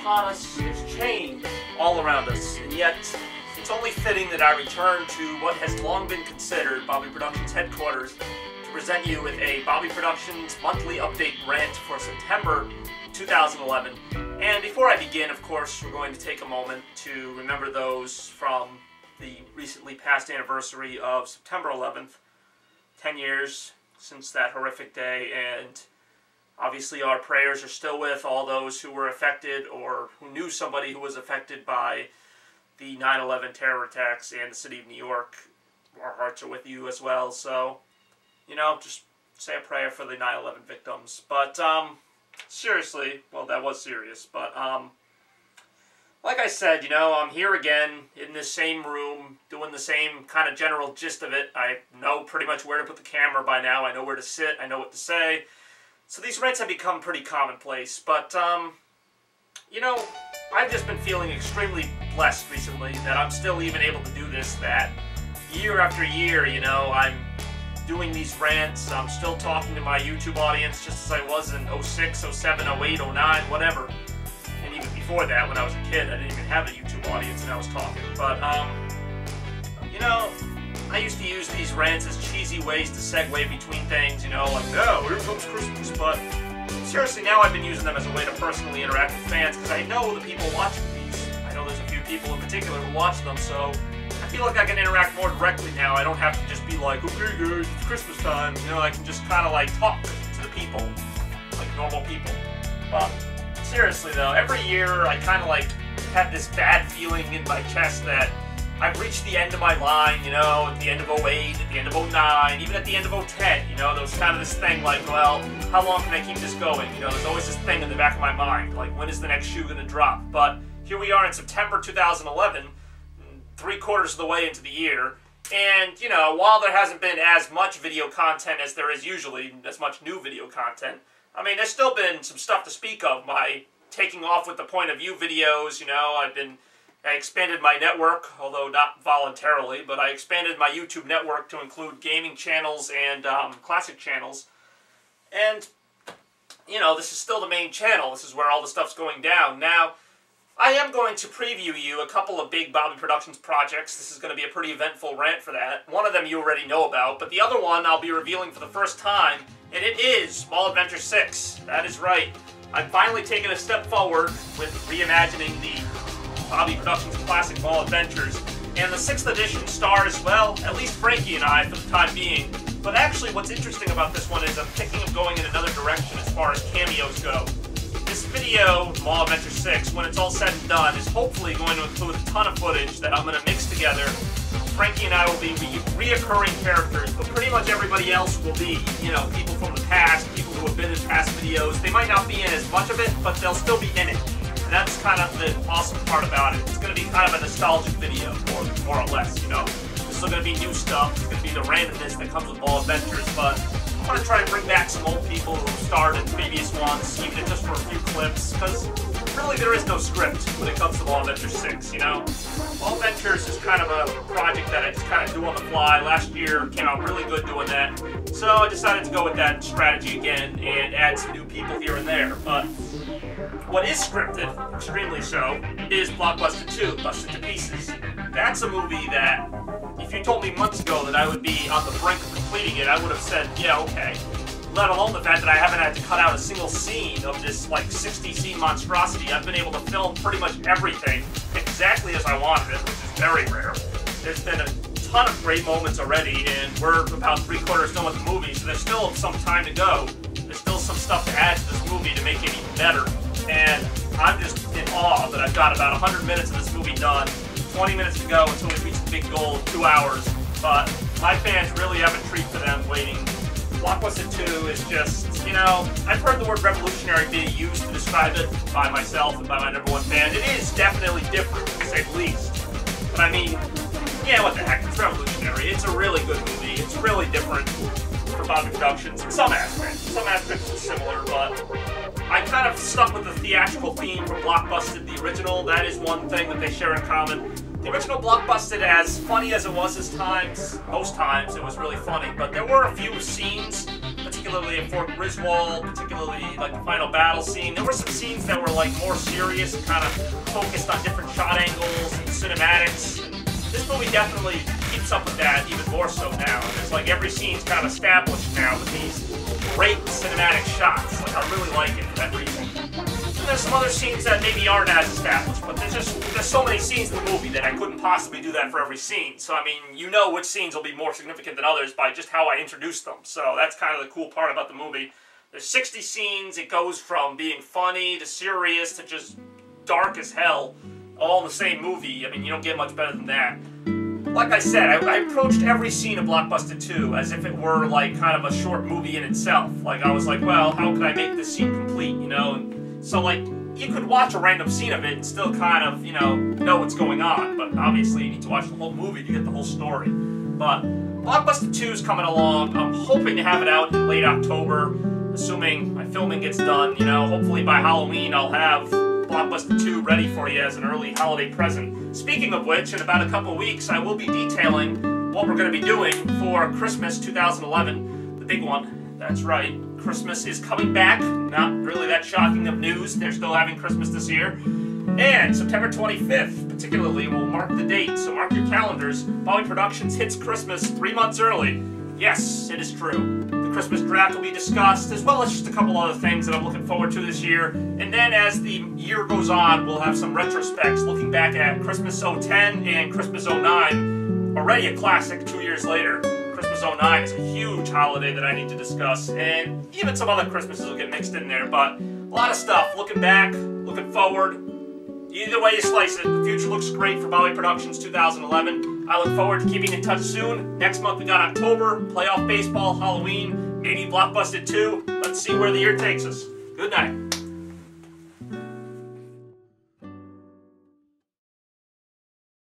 upon us has changed all around us, and yet it's only fitting that I return to what has long been considered Bobby Productions headquarters to present you with a Bobby Productions monthly update rant for September 2011. And before I begin, of course, we're going to take a moment to remember those from the recently past anniversary of September 11th, 10 years since that horrific day, and obviously our prayers are still with all those who were affected or who knew somebody who was affected by the 9/11 terror attacks and the city of New York. Our hearts are with you as well, so, you know, just say a prayer for the 9/11 victims. But, seriously, well, that was serious, but, like I said, you know, I'm here again in this same room, doing the same kind of general gist of it. I know pretty much where to put the camera by now. I know where to sit. I know what to say. So these rants have become pretty commonplace. But, you know, I've just been feeling extremely blessed recently that I'm still even able to do this, that year after year, you know, I'm doing these rants. I'm still talking to my YouTube audience just as I was in 06, 07, 08, 09, whatever. And even before that, when I was a kid, I didn't even have a YouTube audience and I was talking. But, you know, I used to use these rants as cheesy ways to segue between things, you know, like, oh, here comes Christmas. But seriously, now I've been using them as a way to personally interact with fans because I know the people watching these. I know there's a few people in particular who watch them, so I feel like I can interact more directly now. I don't have to just be like, okay guys, it's Christmas time. You know, I can just kind of like talk to the people, like normal people. But seriously though, every year I kind of like have this bad feeling in my chest that I've reached the end of my line, you know, at the end of 08, at the end of 09, even at the end of 010, you know, there was kind of this thing like, well, how long can I keep this going? You know, there's always this thing in the back of my mind, like, when is the next shoe going to drop? But here we are in September 2011, 3/4 of the way into the year, and, you know, while there hasn't been as much video content as there is usually, as much new video content, I mean, there's still been some stuff to speak of. My taking off with the point of view videos, you know, I expanded my network, although not voluntarily, but I expanded my YouTube network to include gaming channels and classic channels. And, you know, this is still the main channel. This is where all the stuff's going down. Now, I am going to preview you a couple of big Bobby Productions projects. This is going to be a pretty eventful rant for that. One of them you already know about, but the other one I'll be revealing for the first time, and it is Small Adventure 6. That is right. I've finally taken a step forward with reimagining the Bobby Productions classic Small Adventures, and the 6th edition stars, well, at least Frankie and I for the time being. But actually what's interesting about this one is I'm thinking of going in another direction as far as cameos go. This video, Small Adventure 6, when it's all said and done, is hopefully going to include a ton of footage that I'm going to mix together. Frankie and I will be reoccurring characters, but pretty much everybody else will be, you know, people from the past, people who have been in past videos. They might not be in as much of it, but they'll still be in it. And that's kind of the awesome part about it. It's going to be kind of a nostalgic video, more or less, you know. There's still going to be new stuff. It's going to be the randomness that comes with Small Adventures, but I want to try to bring back some old people who starred in previous ones, even if just for a few clips, because really there is no script when it comes to Small Adventures 6, you know? Small Adventures is kind of a project that I just kind of do on the fly. Last year came out really good doing that, so I decided to go with that strategy again and add some new people here and there. But what is scripted, extremely so, is Blockbuster 2, Busted to Pieces. That's a movie that, if you told me months ago that I would be on the brink of completing it, I would have said, yeah, okay. Let alone the fact that I haven't had to cut out a single scene of this, like, 60-scene monstrosity. I've been able to film pretty much everything exactly as I wanted it, which is very rare. There's been a ton of great moments already, and we're about 3/4 done with the movie, so there's still some time to go. There's still some stuff to add to this movie to make it even better. And I'm just in awe that I've got about 100 minutes of this movie done, 20 minutes to go until we reach the big goal of 2 hours. But my fans really have a treat for them waiting. Blockbuster 2 is just, you know, I've heard the word revolutionary being used to describe it by myself and by my #1 fan. It is definitely different, to say the least. But I mean, yeah, what the heck, it's revolutionary. It's a really good movie. It's really different for Bobby Productions in some aspects. Some aspects are similar, but I kind of stuck with the theatrical theme from Blockbusted, the original. That is one thing that they share in common. The original Blockbusted, as funny as it was most times it was really funny, but there were a few scenes, particularly at Fort Griswold, particularly like the final battle scene. There were some scenes that were like more serious and kind of focused on different shot angles and cinematics. And this movie definitely keeps up with that even more so now. And it's like every scene's kind of established now with these great cinematic shots. Like I really like it for that reason. And there's some other scenes that maybe aren't as established, but there's so many scenes in the movie that I couldn't possibly do that for every scene. So I mean, you know which scenes will be more significant than others by just how I introduce them. So that's kind of the cool part about the movie. There's 60 scenes. It goes from being funny to serious to just dark as hell, all in the same movie. I mean, you don't get much better than that. Like I said, I approached every scene of Blockbuster 2 as if it were like kind of a short movie in itself. Like I was like, well, how can I make this scene complete, you know? And so like, you could watch a random scene of it and still kind of, you know what's going on. But obviously you need to watch the whole movie to get the whole story. But Blockbuster 2 is coming along. I'm hoping to have it out in late October, assuming my filming gets done. You know, hopefully by Halloween I'll have Blockbuster 2 ready for you as an early holiday present. Speaking of which, in about a couple weeks I will be detailing what we're going to be doing for Christmas 2011, the big one. That's right, Christmas is coming back. Not really that shocking of news. They're still having Christmas this year. And September 25th, particularly, will mark the date, so mark your calendars. Bobby Productions hits Christmas 3 months early. Yes, it is true. The Christmas draft will be discussed, as well as just a couple other things that I'm looking forward to this year. And then as the year goes on, we'll have some retrospects looking back at Christmas 010 and Christmas 09. Already a classic 2 years later. Christmas 09 is a huge holiday that I need to discuss, and even some other Christmases will get mixed in there, but a lot of stuff. Looking back, looking forward. Either way you slice it, the future looks great for Bobby Productions 2011. I look forward to keeping in touch soon. Next month we got October, playoff baseball, Halloween, maybe Blockbuster 2. Let's see where the year takes us. Good night.